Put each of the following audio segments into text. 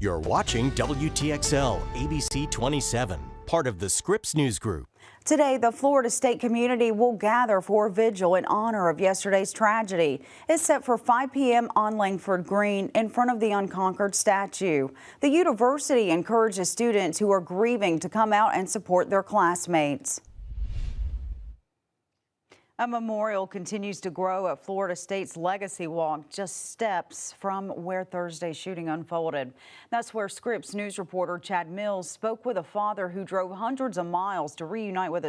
You're watching WTXL ABC 27, part of the Scripps News Group. Today, the Florida State community will gather for a vigil in honor of yesterday's tragedy. It's set for 5 p.m. on Langford Green in front of the Unconquered statue. The university encourages students who are grieving to come out and support their classmates. A memorial continues to grow at Florida State's Legacy Walk, just steps from where Thursday's shooting unfolded. That's where Scripps News reporter Chad Mills spoke with a father who drove hundreds of miles to reunite with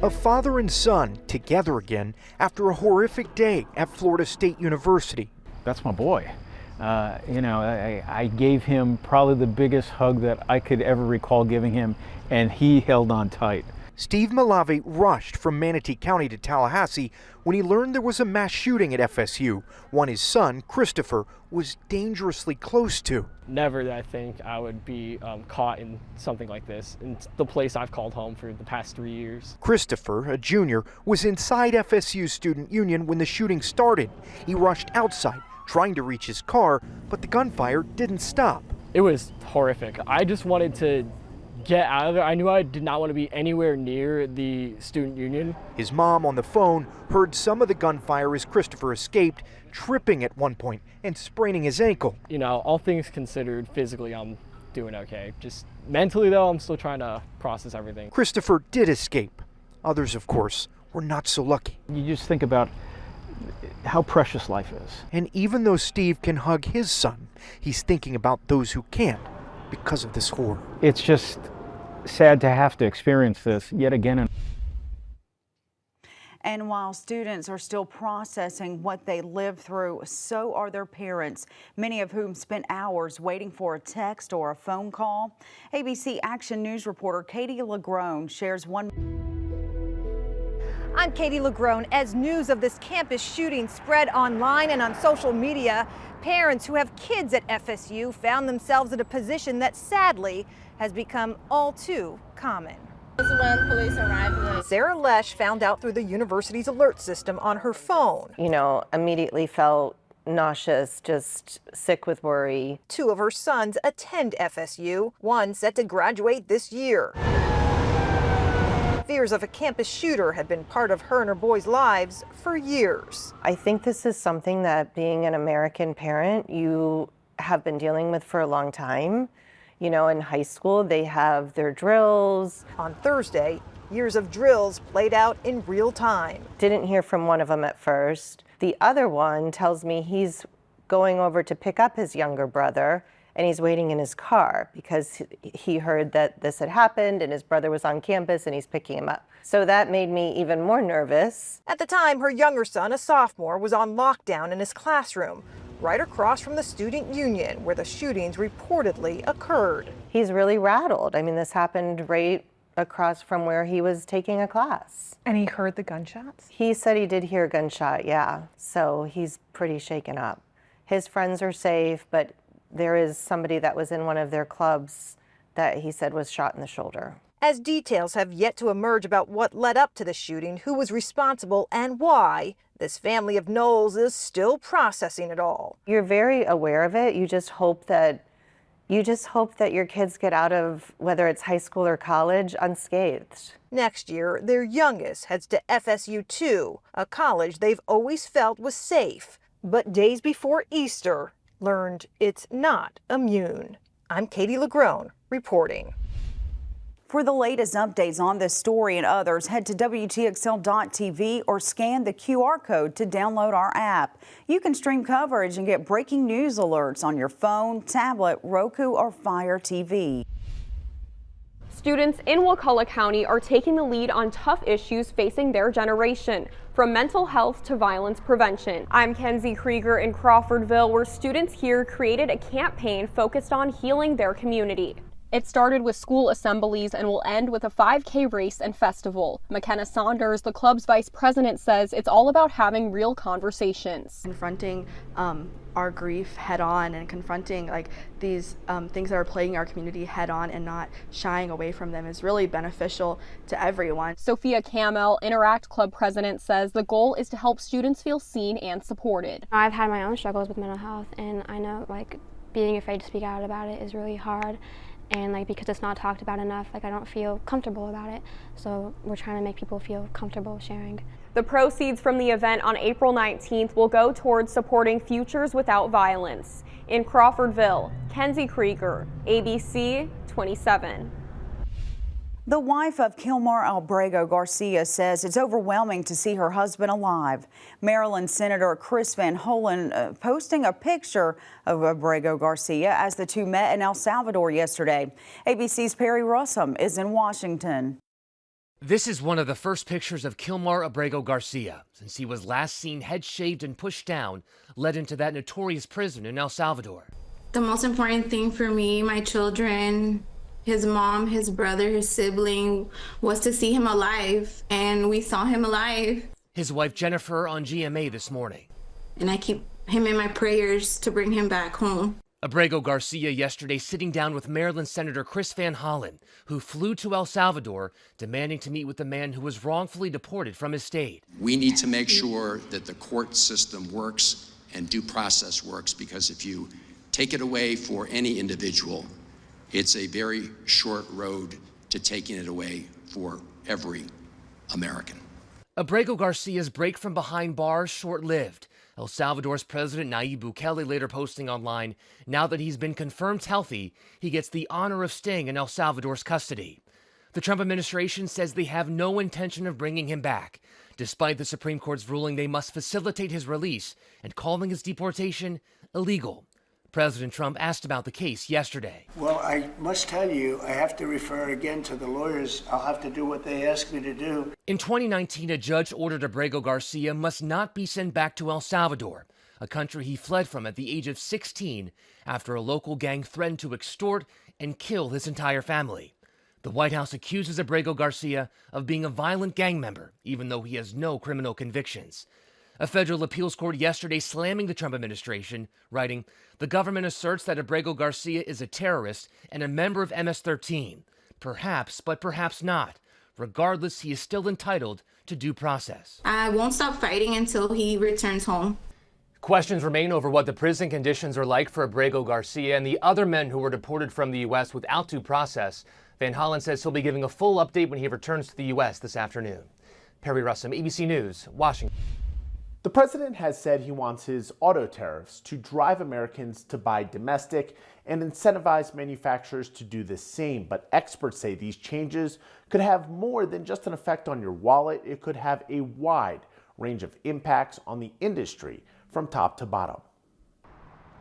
A father and son together again after a horrific day at Florida State University. That's my boy. I gave him probably the biggest hug that I could ever recall giving him, and he held on tight. Steve Malave rushed from Manatee County to Tallahassee when he learned there was a mass shooting at FSU, one his son, Christopher, was dangerously close to. Never did I think I would be caught in something like this, in the place I've called home for the past 3 years. Christopher, a junior, was inside FSU's student union when the shooting started. He rushed outside, trying to reach his car, but the gunfire didn't stop. It was horrific. I just wanted to get out of there. I knew I did not want to be anywhere near the student union. His mom on the phone heard some of the gunfire as Christopher escaped, tripping at one point and spraining his ankle. You know, all things considered, physically I'm doing okay. Just mentally though, I'm still trying to process everything. Christopher did escape. Others, of course, were not so lucky. You just think about how precious life is. And even though Steve can hug his son, he's thinking about those who can't because of this horror. It's just sad to have to experience this yet again. And while students are still processing what they lived through, so are their parents, many of whom spent hours waiting for a text or a phone call. ABC Action News reporter Katie LaGrone shares one. I'm Katie LaGrone. As news of this campus shooting spread online and on social media, parents who have kids at FSU found themselves in a position that sadly has become all too common. When police arrived, Sarah Lesh found out through the university's alert system on her phone. Immediately felt nauseous, just sick with worry. 2 of her sons attend FSU, one set to graduate this year. Fears of a campus shooter had been part of her and her boys' lives for years. I think this is something that, being an American parent, you have been dealing with for a long time. In high school, they have their drills. On Thursday, years of drills played out in real time. Didn't hear from one of them at first. The other one tells me he's going over to pick up his younger brother, and he's waiting in his car because he heard that this had happened and his brother was on campus and he's picking him up. So that made me even more nervous. At the time, her younger son, a sophomore, was on lockdown in his classroom, right across from the student union where the shootings reportedly occurred. He's really rattled. This happened right across from where he was taking a class. And he heard the gunshots? He said he did hear a gunshot, yeah. So he's pretty shaken up. His friends are safe, but there is somebody that was in one of their clubs that he said was shot in the shoulder. As details have yet to emerge about what led up to the shooting, who was responsible and why, this family of Knowles is still processing it all. You're very aware of it. You just hope that your kids get out of, whether it's high school or college, unscathed. Next year, their youngest heads to FSU too, a college they've always felt was safe, but days before Easter, learned it's not immune. I'm Katie LaGrone reporting. For the latest updates on this story and others, head to WTXL.tv or scan the QR code to download our app. You can stream coverage and get breaking news alerts on your phone, tablet, Roku, or Fire TV. Students in Wakulla County are taking the lead on tough issues facing their generation, from mental health to violence prevention. I'm Kenzie Krieger in Crawfordville, where students here created a campaign focused on healing their community. It started with school assemblies and will end with a 5K race and festival. McKenna Saunders, the club's vice president, says it's all about having real conversations. Confronting our grief head on and confronting these things that are plaguing our community head on and not shying away from them is really beneficial to everyone. Sophia Camel, Interact Club president, says the goal is to help students feel seen and supported. I've had my own struggles with mental health, and I know being afraid to speak out about it is really hard. And because it's not talked about enough, I don't feel comfortable about it. So we're trying to make people feel comfortable sharing. The proceeds from the event on April 19th will go towards supporting Futures Without Violence. In Crawfordville, Kenzie Krieger, ABC 27. The wife of Kilmar Abrego Garcia says it's overwhelming to see her husband alive. Maryland Senator Chris Van Hollen posting a picture of Abrego Garcia as the two met in El Salvador yesterday. ABC's Perry Russum is in Washington. This is one of the first pictures of Kilmar Abrego Garcia since he was last seen head shaved and pushed down, led into that notorious prison in El Salvador. The most important thing for me, my children, his mom, his brother, his sibling, was to see him alive, and we saw him alive. His wife Jennifer on GMA this morning. And I keep him in my prayers to bring him back home. Abrego Garcia yesterday sitting down with Maryland Senator Chris Van Hollen, who flew to El Salvador demanding to meet with the man who was wrongfully deported from his state. We need to make sure that the court system works and due process works, because if you take it away for any individual, it's a very short road to taking it away for every American. Abrego Garcia's break from behind bars short-lived. El Salvador's President Nayib Bukele later posting online, now that he's been confirmed healthy, he gets the honor of staying in El Salvador's custody. The Trump administration says they have no intention of bringing him back, despite the Supreme Court's ruling they must facilitate his release and calling his deportation illegal. President Trump asked about the case yesterday. Well, I must tell you, I have to refer again to the lawyers. I'll have to do what they ask me to do. In 2019, a judge ordered Abrego Garcia must not be sent back to El Salvador, a country he fled from at the age of 16 after a local gang threatened to extort and kill his entire family. The White House accuses Abrego Garcia of being a violent gang member, even though he has no criminal convictions. A federal appeals court yesterday slamming the Trump administration, writing, "The government asserts that Abrego Garcia is a terrorist and a member of MS-13. Perhaps, but perhaps not. Regardless, he is still entitled to due process." I won't stop fighting until he returns home. Questions remain over what the prison conditions are like for Abrego Garcia and the other men who were deported from the U.S. without due process. Van Hollen says he'll be giving a full update when he returns to the U.S. this afternoon. Perry Russum, ABC News, Washington. The president has said he wants his auto tariffs to drive Americans to buy domestic and incentivize manufacturers to do the same. But experts say these changes could have more than just an effect on your wallet. It could have a wide range of impacts on the industry from top to bottom.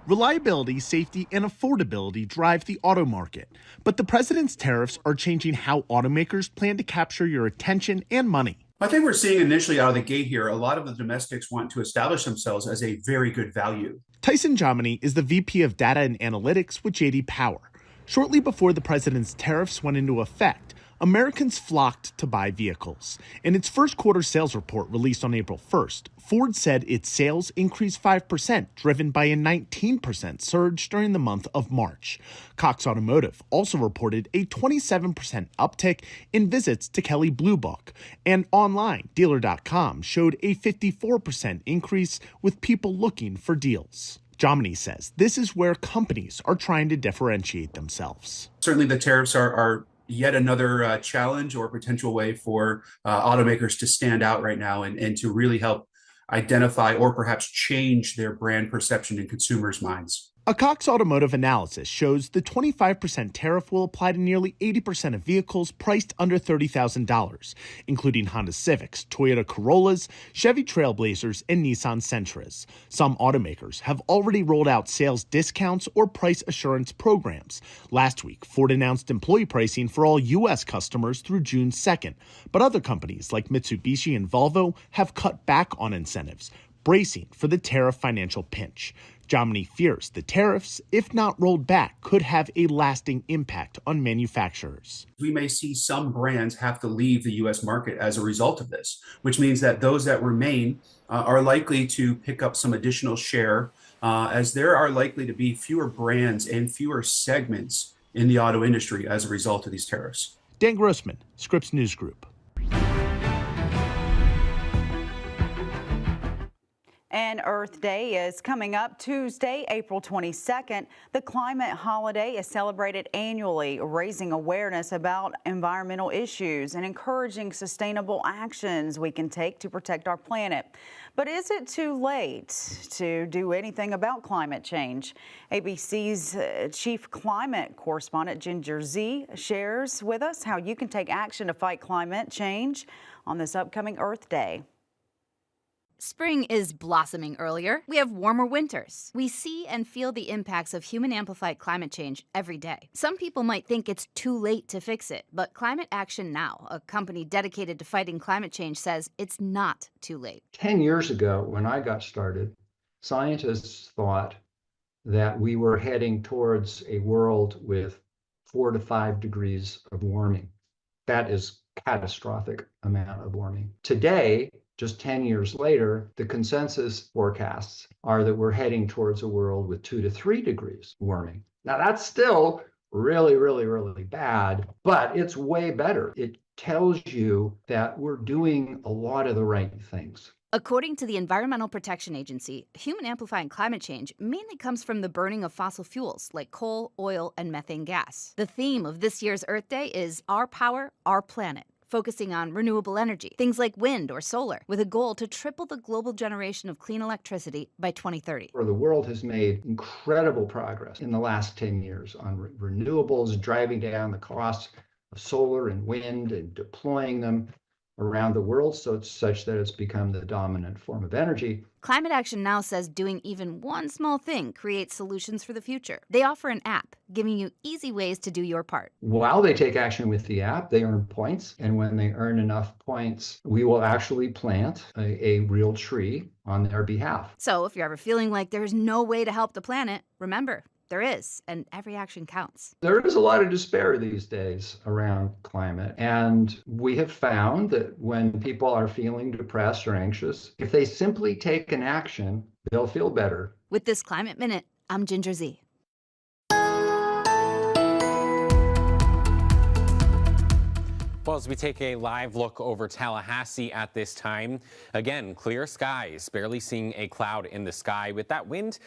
Reliability, safety, and affordability drive the auto market. But the president's tariffs are changing how automakers plan to capture your attention and money. I think we're seeing initially out of the gate here, a lot of the domestics want to establish themselves as a very good value. Tyson Jominy is the VP of Data and Analytics with J.D. Power. Shortly before the president's tariffs went into effect, Americans flocked to buy vehicles. In its first quarter sales report released on April 1st, Ford said its sales increased 5%, driven by a 19% surge during the month of March. Cox Automotive also reported a 27% uptick in visits to Kelley Blue Book. And online, Dealer.com showed a 54% increase with people looking for deals. Jominy says this is where companies are trying to differentiate themselves. Certainly the tariffs are yet another challenge or potential way for automakers to stand out right now and to really help identify or perhaps change their brand perception in consumers' minds. A Cox Automotive analysis shows the 25% tariff will apply to nearly 80% of vehicles priced under $30,000, including Honda Civics, Toyota Corollas, Chevy Trailblazers, and Nissan Sentras. Some automakers have already rolled out sales discounts or price assurance programs. Last week, Ford announced employee pricing for all U.S. customers through June 2nd, but other companies like Mitsubishi and Volvo have cut back on incentives, bracing for the tariff financial pinch. Jominy fears the tariffs, if not rolled back, could have a lasting impact on manufacturers. We may see some brands have to leave the U.S. market as a result of this, which means that those that remain are likely to pick up some additional share, as there are likely to be fewer brands and fewer segments in the auto industry as a result of these tariffs. Dan Grossman, Scripps News Group. And Earth Day is coming up Tuesday, April 22nd. The climate holiday is celebrated annually, raising awareness about environmental issues and encouraging sustainable actions we can take to protect our planet. But is it too late to do anything about climate change? ABC's chief climate correspondent Ginger Zee shares with us how you can take action to fight climate change on this upcoming Earth Day. Spring is blossoming earlier. We have warmer winters. We see and feel the impacts of human-amplified climate change every day. Some people might think it's too late to fix it, but Climate Action Now, a company dedicated to fighting climate change, says it's not too late. 10 years ago, when I got started, scientists thought that we were heading towards a world with 4 to 5 degrees of warming. That is catastrophic amount of warming. Today, just 10 years later, the consensus forecasts are that we're heading towards a world with 2 to 3 degrees warming. Now, that's still really, really, really bad, but it's way better. It tells you that we're doing a lot of the right things. According to the Environmental Protection Agency, human-amplifying climate change mainly comes from the burning of fossil fuels like coal, oil, and methane gas. The theme of this year's Earth Day is Our Power, Our Planet, focusing on renewable energy, things like wind or solar, with a goal to triple the global generation of clean electricity by 2030. The world has made incredible progress in the last 10 years on renewables, driving down the costs of solar and wind and deploying them around the world, so it's such that it's become the dominant form of energy. Climate Action Now says doing even one small thing creates solutions for the future. They offer an app giving you easy ways to do your part. While they take action with the app, they earn points, and when they earn enough points, we will actually plant a real tree on their behalf. So if you're ever feeling like there's no way to help the planet, remember, there is, and every action counts. There is a lot of despair these days around climate, and we have found that when people are feeling depressed or anxious, if they simply take an action, they'll feel better. With this Climate Minute, I'm Ginger Zee. Well, as we take a live look over Tallahassee at this time, again, clear skies, barely seeing a cloud in the sky. With that wind,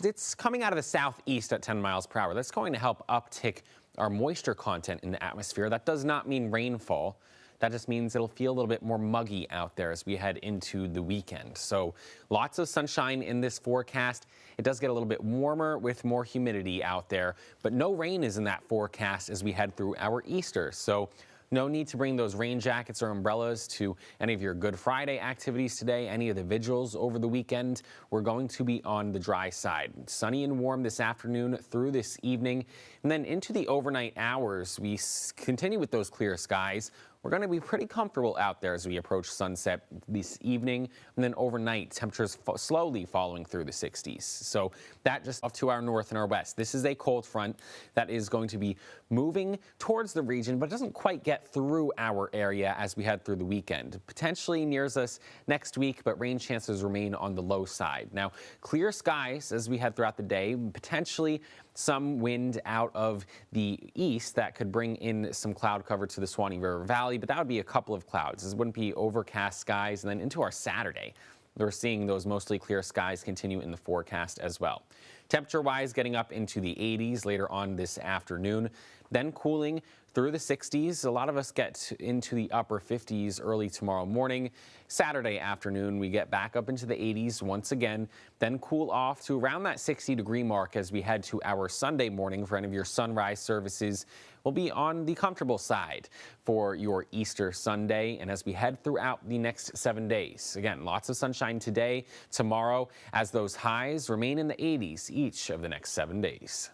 it's coming out of the southeast at 10 miles per hour. That's going to help uptick our moisture content in the atmosphere. That does not mean rainfall. That just means it'll feel a little bit more muggy out there as we head into the weekend. So lots of sunshine in this forecast. It does get a little bit warmer with more humidity out there, but no rain is in that forecast as we head through our Easter. So no need to bring those rain jackets or umbrellas to any of your Good Friday activities today, any of the vigils over the weekend. We're going to be on the dry side. Sunny and warm this afternoon through this evening. And then into the overnight hours, we continue with those clear skies. We're going to be pretty comfortable out there as we approach sunset this evening, and then overnight temperatures slowly following through the 60s. So that just off to our north and our west. This is a cold front that is going to be moving towards the region, but doesn't quite get through our area as we head through the weekend. Potentially nears us next week, but rain chances remain on the low side. Now, clear skies as we head throughout the day, potentially some wind out of the east that could bring in some cloud cover to the Suwannee River Valley, but that would be a couple of clouds. This wouldn't be overcast skies. And then into our Saturday, we're seeing those mostly clear skies continue in the forecast as well. Temperature-wise, getting up into the 80s later on this afternoon, then cooling through the 60s. A lot of us get into the upper 50s early tomorrow morning. Saturday afternoon, we get back up into the 80s once again, then cool off to around that 60-degree mark as we head to our Sunday morning. For any of your sunrise services, we'll be on the comfortable side for your Easter Sunday. And as we head throughout the next 7 days, again, lots of sunshine today, tomorrow, as those highs remain in the 80s each of the next 7 days.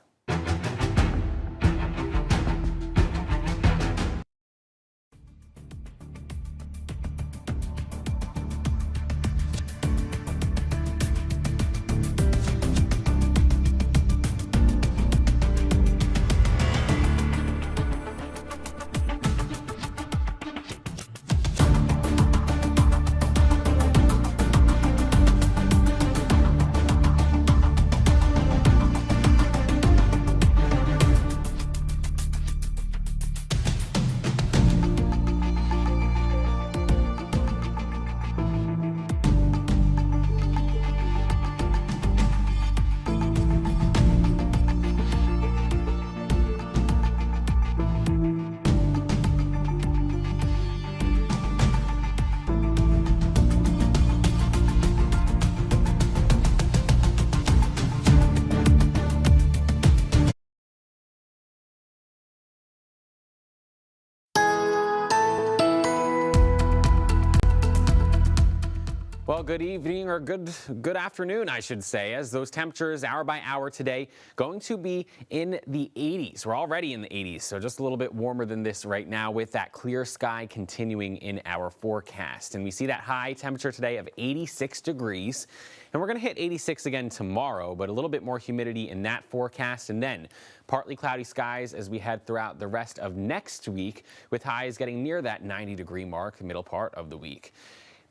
Well, good evening or good afternoon, I should say, as those temperatures hour by hour today going to be in the 80s. We're already in the 80s, so just a little bit warmer than this right now with that clear sky continuing in our forecast. And we see that high temperature today of 86 degrees. And we're going to hit 86 again tomorrow, but a little bit more humidity in that forecast. And then partly cloudy skies as we head throughout the rest of next week, with highs getting near that 90-degree mark the middle part of the week.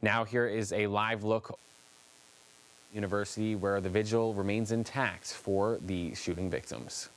Now here is a live look University where the vigil remains intact for the shooting victims.